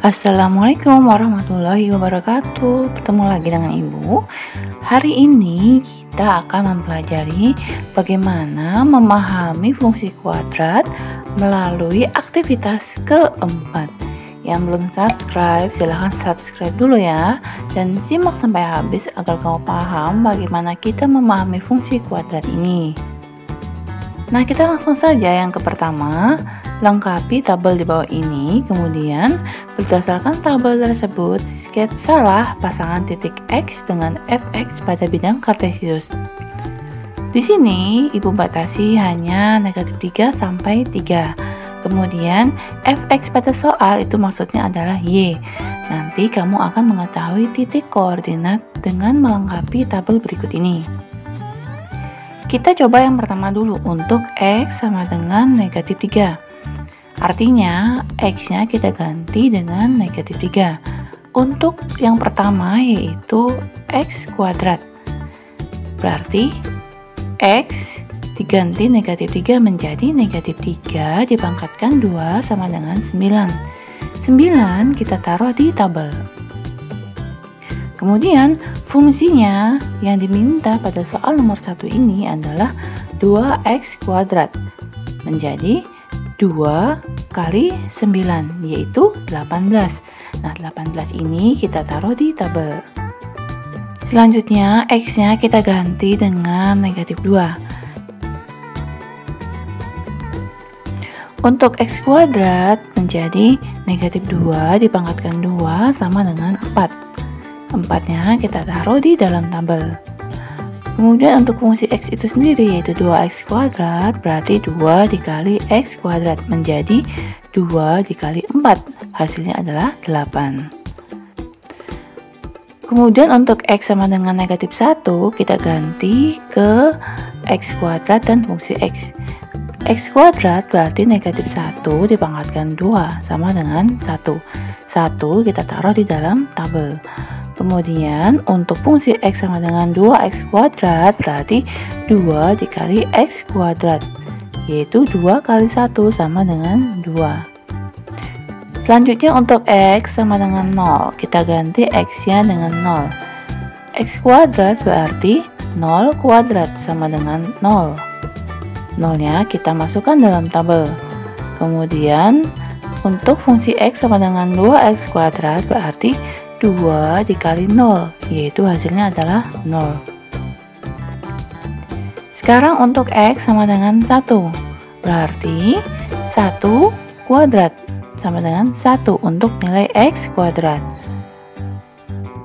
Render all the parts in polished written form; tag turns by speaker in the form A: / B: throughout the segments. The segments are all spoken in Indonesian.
A: Assalamualaikum warahmatullahi wabarakatuh. Bertemu lagi dengan Ibu. Hari ini kita akan mempelajari bagaimana memahami fungsi kuadrat melalui aktivitas keempat. Yang belum subscribe, silahkan subscribe dulu ya, dan simak sampai habis agar kamu paham bagaimana kita memahami fungsi kuadrat ini. Nah, kita langsung saja yang ke pertama. Lengkapi tabel di bawah ini, kemudian berdasarkan tabel tersebut, sketsalah pasangan titik X dengan fx pada bidang kartesius. Di sini, Ibu batasi hanya negatif 3 sampai 3. Kemudian, fx pada soal itu maksudnya adalah Y. Nanti kamu akan mengetahui titik koordinat dengan melengkapi tabel berikut ini. Kita coba yang pertama dulu untuk X sama dengan negatif 3. Artinya, X-nya kita ganti dengan negatif 3. Untuk yang pertama yaitu X kuadrat. Berarti, X diganti negatif 3 menjadi negatif 3 dipangkatkan 2 sama dengan 9. 9 kita taruh di tabel. Kemudian, fungsinya yang diminta pada soal nomor 1 ini adalah 2X kuadrat. Menjadi 2 kali 9 yaitu 18. Nah, 18 ini kita taruh di tabel. Selanjutnya X-nya kita ganti dengan negatif 2. Untuk X kuadrat menjadi negatif 2 dipangkatkan 2 sama dengan 4. 4-nya kita taruh di dalam tabel. Kemudian untuk fungsi X itu sendiri yaitu 2X kuadrat, berarti 2 dikali X kuadrat menjadi 2 dikali 4, hasilnya adalah 8. Kemudian untuk X sama dengan negatif 1, kita ganti ke X kuadrat dan fungsi X. X kuadrat berarti negatif 1 dipangkatkan 2 sama dengan 1. 1 kita taruh di dalam tabel. Kemudian untuk fungsi X sama dengan 2X kuadrat berarti 2 dikali X kuadrat, yaitu 2 kali 1 sama dengan 2. Selanjutnya untuk X sama dengan 0, kita ganti X-nya dengan 0. X kuadrat berarti 0 kuadrat sama dengan 0. 0-nya kita masukkan dalam tabel. Kemudian untuk fungsi X sama dengan 2X kuadrat berarti 2 dikali 0, yaitu hasilnya adalah 0. Sekarang untuk X sama dengan 1, berarti 1 kuadrat sama dengan 1 untuk nilai X kuadrat.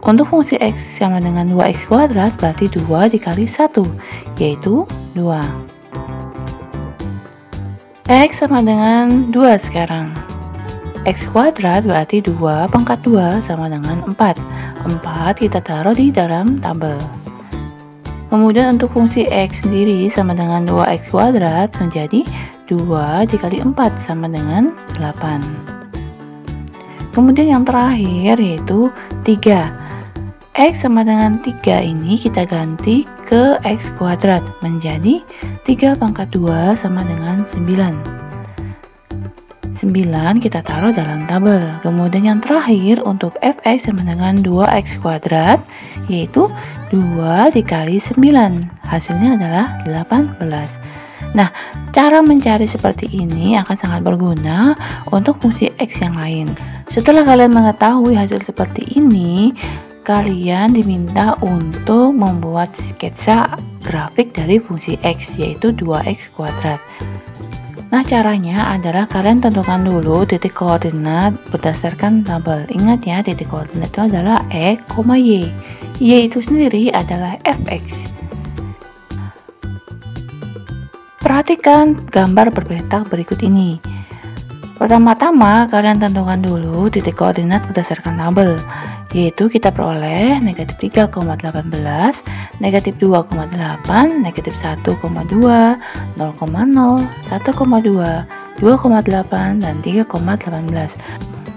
A: Untuk fungsi X sama dengan 2X kuadrat berarti 2 dikali 1, yaitu 2. X sama dengan 2 sekarang. X kuadrat berarti 2 pangkat 2 sama dengan 4. 4 kita taruh di dalam tabel. Kemudian untuk fungsi X sendiri sama dengan 2X kuadrat menjadi 2 dikali 4 sama dengan 8. Kemudian yang terakhir yaitu 3. X sama dengan 3 ini kita ganti ke X kuadrat menjadi 3 pangkat 2 sama dengan 9. 9 kita taruh dalam tabel. Kemudian yang terakhir untuk fx sama dengan 2x kuadrat yaitu 2 dikali 9, hasilnya adalah 18. Nah, cara mencari seperti ini akan sangat berguna untuk fungsi x yang lain. Setelah kalian mengetahui hasil seperti ini, kalian diminta untuk membuat sketsa grafik dari fungsi x yaitu 2x kuadrat. Nah, caranya adalah kalian tentukan dulu titik koordinat berdasarkan tabel. Ingat ya, titik koordinat itu adalah X, Y. Y itu sendiri adalah fx. Perhatikan gambar berpetak berikut ini. Pertama-tama, kalian tentukan dulu titik koordinat berdasarkan tabel, yaitu kita peroleh negatif 3,18, negatif 2,8, negatif 1,2, 0,0, 1,2, 2,8, dan 3,18.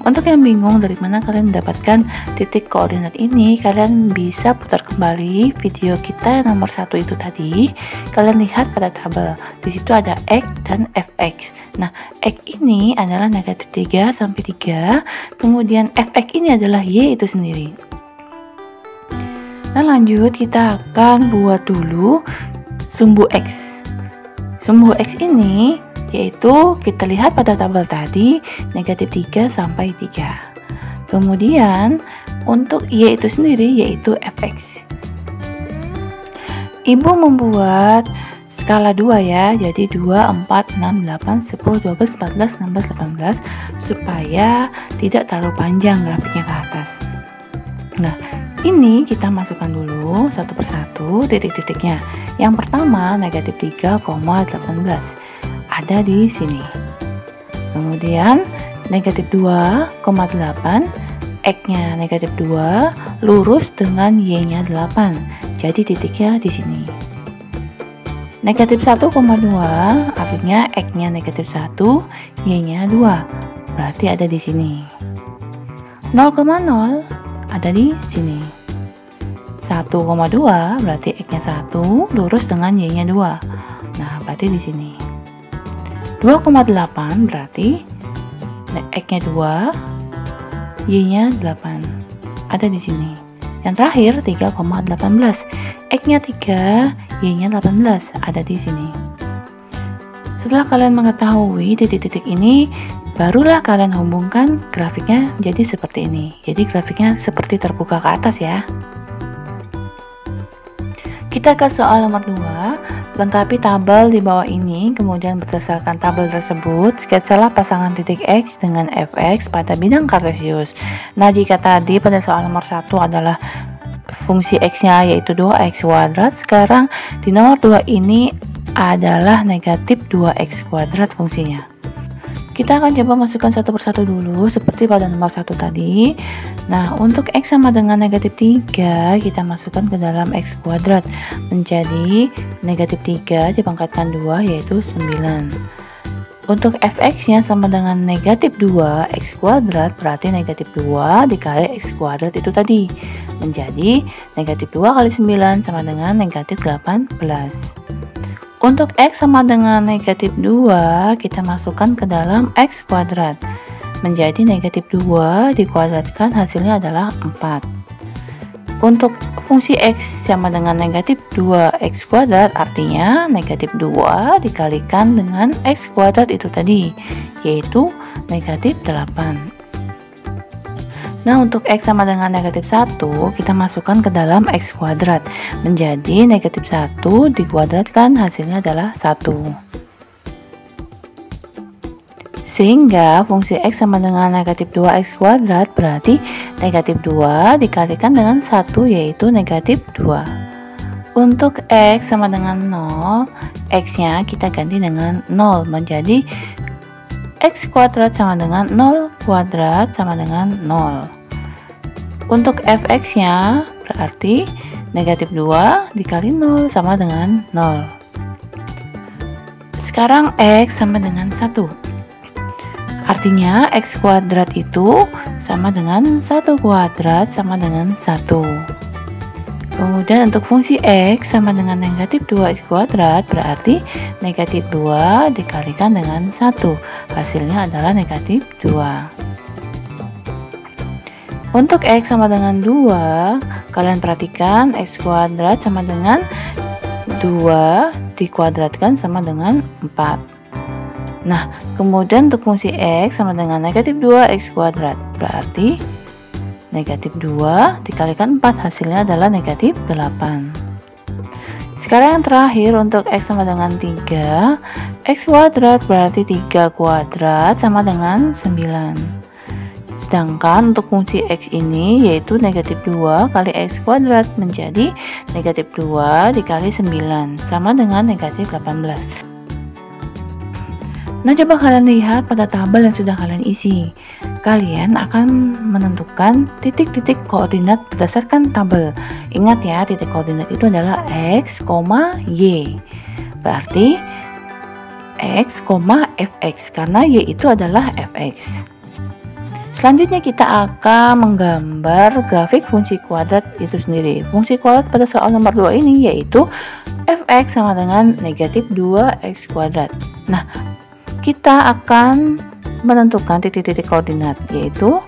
A: Untuk yang bingung dari mana kalian mendapatkan titik koordinat ini, kalian bisa putar kembali video kita yang nomor 1 itu tadi. Kalian lihat pada tabel, di situ ada X dan Fx. Nah, X ini adalah negatif 3 sampai 3, kemudian Fx ini adalah Y itu sendiri. Nah, lanjut kita akan buat dulu sumbu X. Sumbu X ini yaitu kita lihat pada tabel tadi negatif 3 sampai 3. Kemudian untuk Y itu sendiri yaitu Fx. Ibu membuat skala 2 ya, jadi 2, 4, 6, 8, 10, 12, 14, 16, 18 supaya tidak terlalu panjang grafiknya ke atas. Nah, ini kita masukkan dulu satu persatu titik-titiknya. Yang pertama negatif 3,18 ada di sini. Kemudian negatif 2,8, X-nya negatif 2 lurus dengan Y-nya 8. Jadi titiknya di sini. Negatif 1,2 artinya X-nya negatif 1, Y-nya 2. Berarti ada di sini. 0,0 ada di sini. 1,2 berarti X-nya 1 lurus dengan Y-nya 2. Nah, berarti di sini. 2,8 berarti X-nya 2, Y-nya 8. Ada di sini. Yang terakhir 3,18. X-nya 3, Y-nya 18. Ada di sini. Setelah kalian mengetahui titik-titik ini, barulah kalian hubungkan grafiknya jadi seperti ini. Jadi grafiknya seperti terbuka ke atas ya. Kita ke soal nomor 2. Lengkapi tabel di bawah ini, kemudian berdasarkan tabel tersebut, sketsalah pasangan titik X dengan Fx pada bidang kartesius. Nah, jika tadi pada soal nomor 1 adalah fungsi X-nya yaitu 2x kuadrat, sekarang di nomor 2 ini adalah negatif 2x kuadrat fungsinya. Kita akan coba masukkan satu persatu dulu seperti pada nomor 1 tadi. Nah, untuk X sama dengan negatif 3, kita masukkan ke dalam X kuadrat menjadi negatif 3 dipangkatkan 2 yaitu 9. Untuk Fx nya sama dengan negatif 2 X kuadrat, berarti negatif 2 dikali X kuadrat itu tadi menjadi negatif 2 kali 9 sama dengan negatif 18. Untuk X sama dengan negatif 2, kita masukkan ke dalam X kuadrat menjadi negatif 2 dikuadratkan hasilnya adalah 4. Untuk fungsi X sama dengan negatif 2x kuadrat, artinya negatif 2 dikalikan dengan X kuadrat itu tadi yaitu negatif 8. Nah, untuk X sama dengan negatif 1, kita masukkan ke dalam X kuadrat menjadi negatif 1 dikuadratkan hasilnya adalah 1. Sehingga fungsi X sama dengan negatif 2x kuadrat berarti negatif 2 dikalikan dengan 1 yaitu negatif 2. Untuk X sama dengan 0, X nya kita ganti dengan 0 menjadi X kuadrat sama dengan 0 kuadrat sama dengan 0. Untuk Fx nya berarti negatif 2 dikali 0 sama dengan 0. Sekarang X sama dengan 1. Artinya X kuadrat itu sama dengan 1 kuadrat sama dengan 1. Kemudian untuk fungsi X sama dengan negatif 2x kuadrat berarti negatif 2 dikalikan dengan 1. Hasilnya adalah negatif 2. Untuk X sama dengan 2, kalian perhatikan X kuadrat sama dengan 2 dikuadratkan sama dengan 4. Nah, kemudian untuk fungsi X sama dengan negatif 2x kuadrat berarti negatif 2 dikalikan 4 hasilnya adalah negatif 8. Sekarang yang terakhir untuk X sama dengan 3, X kuadrat berarti 3 kuadrat sama dengan 9. Sedangkan untuk fungsi X ini yaitu negatif 2 kali X kuadrat menjadi negatif 2 dikali 9 sama dengan negatif 18. Nah, coba kalian lihat pada tabel yang sudah kalian isi. Kalian akan menentukan titik-titik koordinat berdasarkan tabel. Ingat ya, titik koordinat itu adalah X, Y. Berarti X, Fx karena Y itu adalah Fx. Selanjutnya kita akan menggambar grafik fungsi kuadrat itu sendiri. Fungsi kuadrat pada soal nomor 2 ini yaitu fx sama dengan negatif 2x kuadrat. Nah, kita akan menentukan titik-titik koordinat, yaitu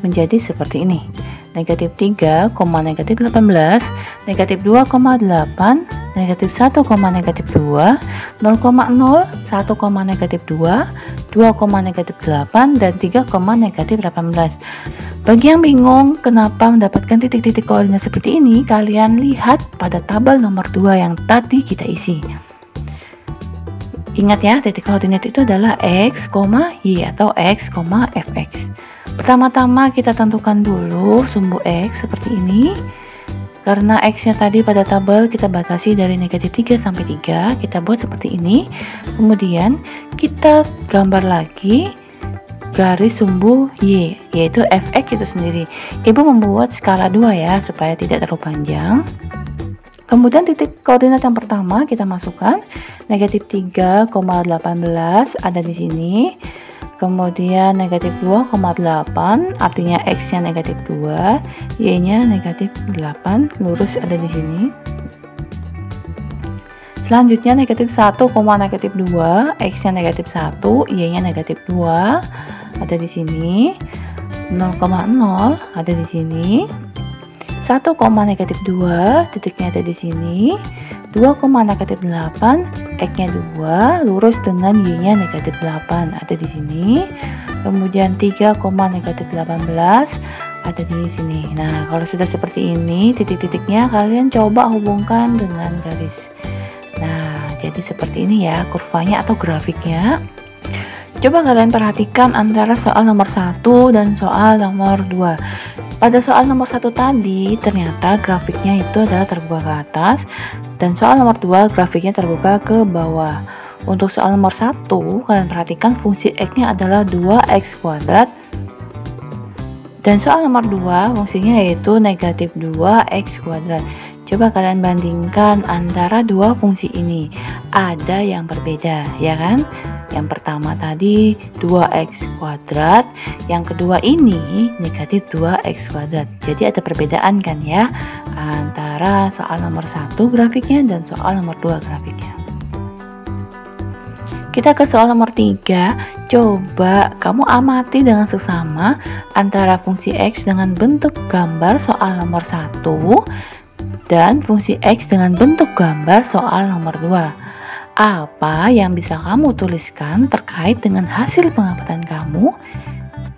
A: menjadi seperti ini. Negatif 3, negatif 18, negatif 2,8, negatif 1, negatif 2, 0,0, 1, negatif 2, 2, negatif 8, dan 3, negatif 18. Bagi yang bingung kenapa mendapatkan titik-titik koordinat seperti ini, kalian lihat pada tabel nomor 2 yang tadi kita isi. Ingat ya, titik koordinat itu adalah x, y atau x, fx. Pertama-tama kita tentukan dulu sumbu x seperti ini. Karena x-nya tadi pada tabel kita batasi dari negatif 3 sampai 3, kita buat seperti ini. Kemudian kita gambar lagi garis sumbu y, yaitu fx itu sendiri. Ibu membuat skala 2 ya, supaya tidak terlalu panjang. Kemudian titik koordinat yang pertama kita masukkan negatif 3,18 ada di sini. Kemudian negatif 2,8 artinya x-nya negatif 2, y-nya negatif 8, lurus ada di sini. Selanjutnya negatif 1, negatif 2, x-nya negatif 1, y-nya negatif 2 ada di sini. 0,0 ada di sini. 1, negatif 2, titiknya ada di sini. 2, negatif 8, x-nya 2, lurus dengan y-nya negatif 8 ada di sini. Kemudian 3, negatif 18 ada di sini. Nah, kalau sudah seperti ini titik-titiknya kalian coba hubungkan dengan garis. Nah, jadi seperti ini ya kurvanya atau grafiknya. Coba kalian perhatikan antara soal nomor 1 dan soal nomor 2. Pada soal nomor 1 tadi ternyata grafiknya itu adalah terbuka ke atas, dan soal nomor 2 grafiknya terbuka ke bawah. Untuk soal nomor 1 kalian perhatikan fungsi x-nya adalah 2x kuadrat, dan soal nomor 2 fungsinya yaitu negatif 2x kuadrat. Coba kalian bandingkan antara dua fungsi ini, ada yang berbeda ya kan? Yang pertama tadi 2x kuadrat, yang kedua ini negatif 2x kuadrat. Jadi ada perbedaan kan ya antara soal nomor 1 grafiknya dan soal nomor 2 grafiknya. Kita ke soal nomor 3. Coba kamu amati dengan seksama antara fungsi x dengan bentuk gambar soal nomor 1 dan fungsi x dengan bentuk gambar soal nomor 2. Apa yang bisa kamu tuliskan terkait dengan hasil pengamatan kamu?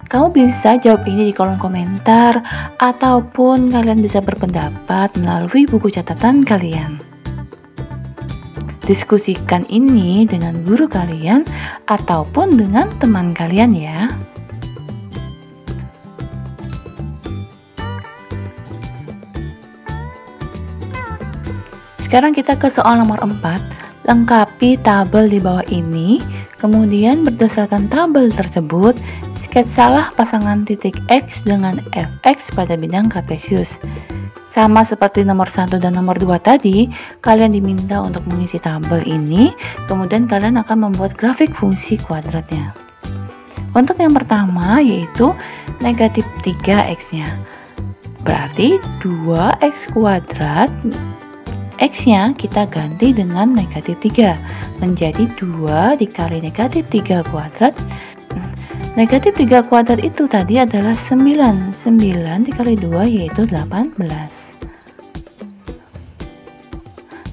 A: Kamu bisa jawab ini di kolom komentar, ataupun kalian bisa berpendapat melalui buku catatan kalian. Diskusikan ini dengan guru kalian ataupun dengan teman kalian ya. Sekarang kita ke soal nomor 4. Lengkapi tabel di bawah ini, kemudian berdasarkan tabel tersebut, sketsalah pasangan titik X dengan fx pada bidang kartesius. Sama seperti nomor 1 dan nomor 2 tadi, kalian diminta untuk mengisi tabel ini, kemudian kalian akan membuat grafik fungsi kuadratnya. Untuk yang pertama yaitu negatif 3x-nya. Berarti 2x kuadrat, x-nya kita ganti dengan negatif 3 menjadi 2 dikali negatif 3 kuadrat. Negatif 3 kuadrat itu tadi adalah 9 dikali 2 yaitu 18.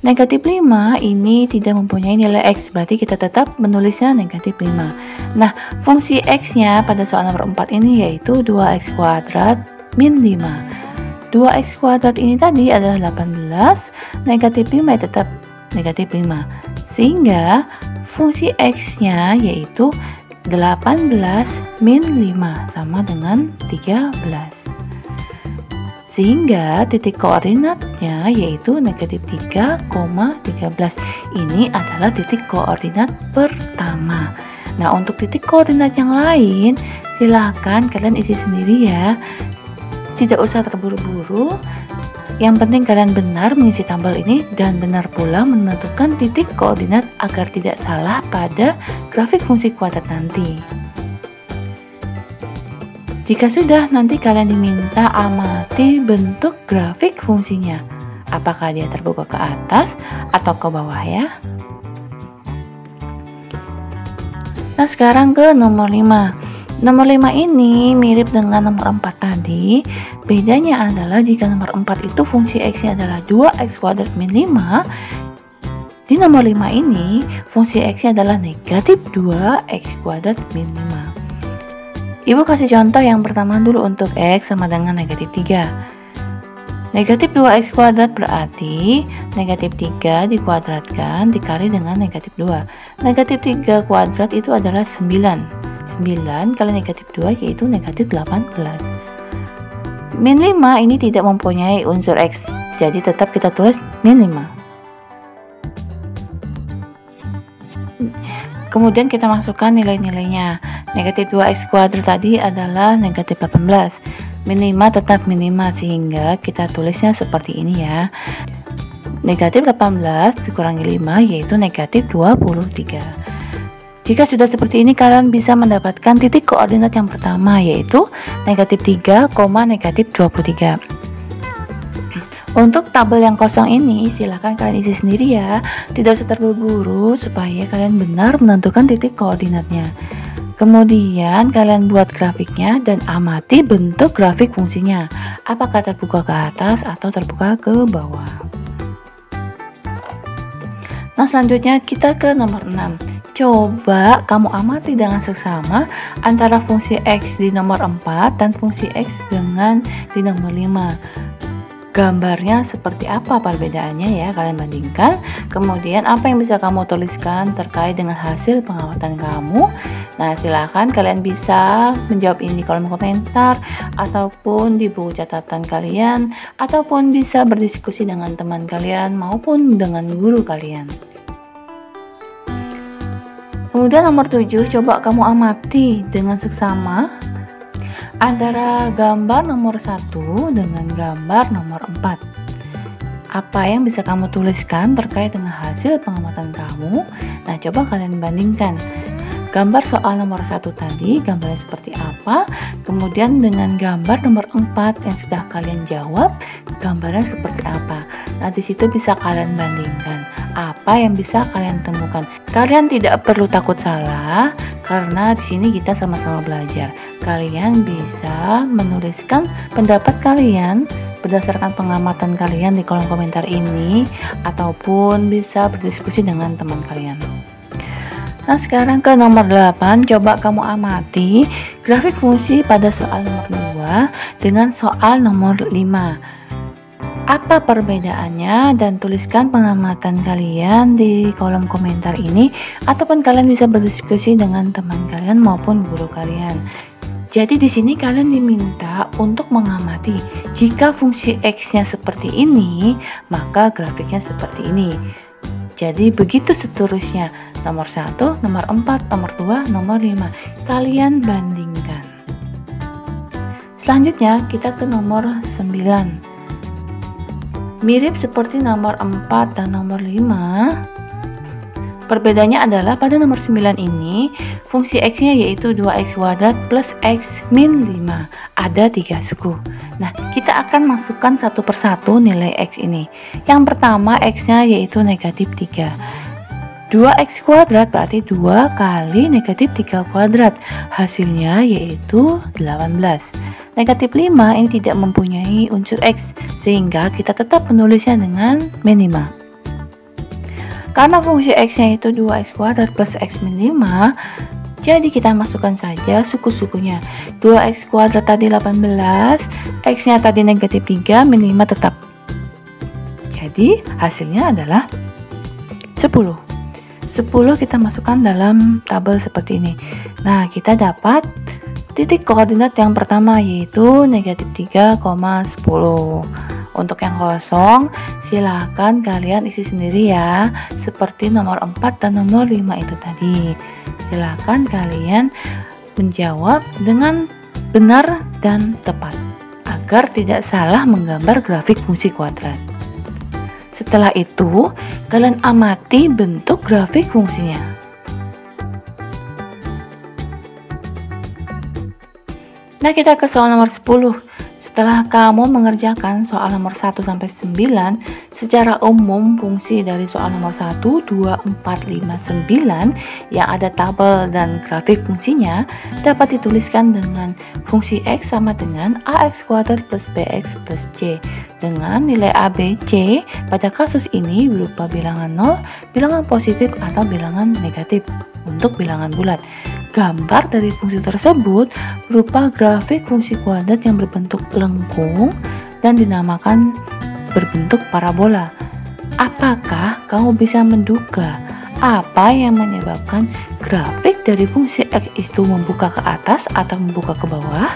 A: Negatif 5 ini tidak mempunyai nilai x, berarti kita tetap menulisnya negatif 5. Nah, fungsi x-nya pada soal nomor 4 ini yaitu 2x kuadrat min 5. 2x kuadrat ini tadi adalah 18, negatif 5 tetap negatif 5, sehingga fungsi x-nya yaitu 18 min 5 sama dengan 13, sehingga titik koordinatnya yaitu negatif 3,13. Ini adalah titik koordinat pertama. Nah, untuk titik koordinat yang lain silahkan kalian isi sendiri ya, tidak usah terburu-buru. Yang penting kalian benar mengisi tabel ini dan benar pula menentukan titik koordinat agar tidak salah pada grafik fungsi kuadrat nanti. Jika sudah, nanti kalian diminta amati bentuk grafik fungsinya. Apakah dia terbuka ke atas atau ke bawah ya? Nah, sekarang ke nomor 5. Nomor 5 ini mirip dengan nomor 4 tadi. Bedanya adalah jika nomor 4 itu fungsi X-nya adalah 2x² min 5. Di nomor 5 ini, fungsi X-nya adalah negatif 2x² min 5. Ibu kasih contoh yang pertama dulu untuk X sama dengan negatif 3. Negatif 2x² berarti negatif 3 dikuadratkan dikali dengan negatif 2. Negatif 3 kuadrat itu adalah 9. 9 kali negatif 2 yaitu negatif 18. Min 5 ini tidak mempunyai unsur X, jadi tetap kita tulis min 5. Kemudian kita masukkan nilai-nilainya. Negatif 2x² tadi adalah negatif 18. Min 5 tetap min 5, sehingga kita tulisnya seperti ini ya. Negatif 18 dikurangi 5 yaitu negatif 23. Jika sudah seperti ini, kalian bisa mendapatkan titik koordinat yang pertama, yaitu negatif 3, negatif 23. Untuk tabel yang kosong ini silahkan kalian isi sendiri ya, tidak usah terburu-buru supaya kalian benar menentukan titik koordinatnya. Kemudian kalian buat grafiknya dan amati bentuk grafik fungsinya, apakah terbuka ke atas atau terbuka ke bawah. Nah, selanjutnya kita ke nomor 6. Coba kamu amati dengan seksama antara fungsi X di nomor 4 dan fungsi X dengan di nomor 5. Gambarnya seperti apa perbedaannya ya, kalian bandingkan. Kemudian apa yang bisa kamu tuliskan terkait dengan hasil pengamatan kamu. Nah, silahkan kalian bisa menjawab ini di kolom komentar, ataupun di buku catatan kalian, ataupun bisa berdiskusi dengan teman kalian maupun dengan guru kalian. Kemudian nomor 7, coba kamu amati dengan seksama antara gambar nomor 1 dengan gambar nomor 4. Apa yang bisa kamu tuliskan terkait dengan hasil pengamatan kamu? Nah, coba kalian bandingkan. Gambar soal nomor 1 tadi gambarnya seperti apa, kemudian dengan gambar nomor 4 yang sudah kalian jawab, gambarnya seperti apa. Nah, di situ bisa kalian bandingkan apa yang bisa kalian temukan. Kalian tidak perlu takut salah, karena di sini kita sama-sama belajar. Kalian bisa menuliskan pendapat kalian berdasarkan pengamatan kalian di kolom komentar ini, ataupun bisa berdiskusi dengan teman kalian. Nah, sekarang ke nomor 8, coba kamu amati grafik fungsi pada soal nomor 2 dengan soal nomor 5. Apa perbedaannya, dan tuliskan pengamatan kalian di kolom komentar ini, ataupun kalian bisa berdiskusi dengan teman kalian maupun guru kalian. Jadi di sini kalian diminta untuk mengamati jika fungsi X-nya seperti ini, maka grafiknya seperti ini. Jadi begitu seterusnya, nomor 1, nomor 4, nomor 2, nomor 5. Kalian bandingkan. Selanjutnya kita ke nomor 9. Mirip seperti nomor 4 dan nomor 5. Perbedaannya adalah pada nomor 9 ini, fungsi X-nya yaitu 2x² plus X min 5. Ada 3 suku. Nah, kita akan masukkan satu persatu nilai X ini. Yang pertama, X-nya yaitu negatif 3. 2x² berarti 2 kali negatif 3 kuadrat. Hasilnya yaitu 18. Negatif 5 ini tidak mempunyai unsur X, sehingga kita tetap menulisnya dengan min 5. Karena fungsi X-nya itu 2x² plus X min 5, jadi kita masukkan saja suku-sukunya. 2x² tadi 18, X-nya tadi negatif 3, min 5 tetap. Jadi hasilnya adalah 10. 10 kita masukkan dalam tabel seperti ini. Nah, kita dapat titik koordinat yang pertama, yaitu negatif 3,10. Untuk yang kosong, silahkan kalian isi sendiri ya, seperti nomor 4 dan nomor 5 itu tadi. Silahkan kalian menjawab dengan benar dan tepat, agar tidak salah menggambar grafik fungsi kuadrat. Setelah itu, kalian amati bentuk grafik fungsinya. Nah, kita ke soal nomor 10. Setelah kamu mengerjakan soal nomor 1 sampai 9, secara umum fungsi dari soal nomor 1, 2, 4, 5, 9 yang ada tabel dan grafik fungsinya dapat dituliskan dengan fungsi X sama dengan AX kuadrat plus BX plus C dengan nilai A, B, C pada kasus ini berupa bilangan 0, bilangan positif atau bilangan negatif untuk bilangan bulat. Gambar dari fungsi tersebut berupa grafik fungsi kuadrat yang berbentuk lengkung dan dinamakan berbentuk parabola. Apakah kamu bisa menduga apa yang menyebabkan grafik dari fungsi X itu membuka ke atas atau membuka ke bawah?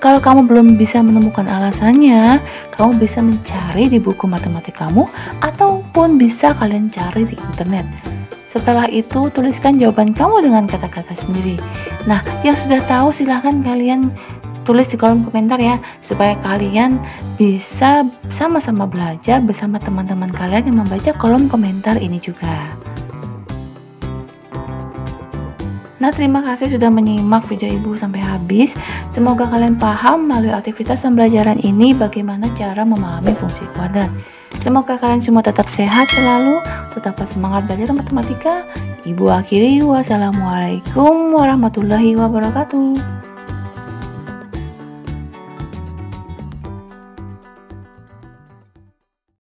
A: Kalau kamu belum bisa menemukan alasannya, kamu bisa mencari di buku matematik kamu ataupun bisa kalian cari di internet. Setelah itu, tuliskan jawaban kamu dengan kata-kata sendiri. Nah, yang sudah tahu silahkan kalian tulis di kolom komentar ya, supaya kalian bisa sama-sama belajar bersama teman-teman kalian yang membaca kolom komentar ini juga. Nah, terima kasih sudah menyimak video ibu sampai habis. Semoga kalian paham melalui aktivitas pembelajaran ini bagaimana cara memahami fungsi kuadrat. Semoga kalian semua tetap sehat selalu, tetap semangat belajar matematika. Ibu akhiri, wassalamualaikum warahmatullahi wabarakatuh.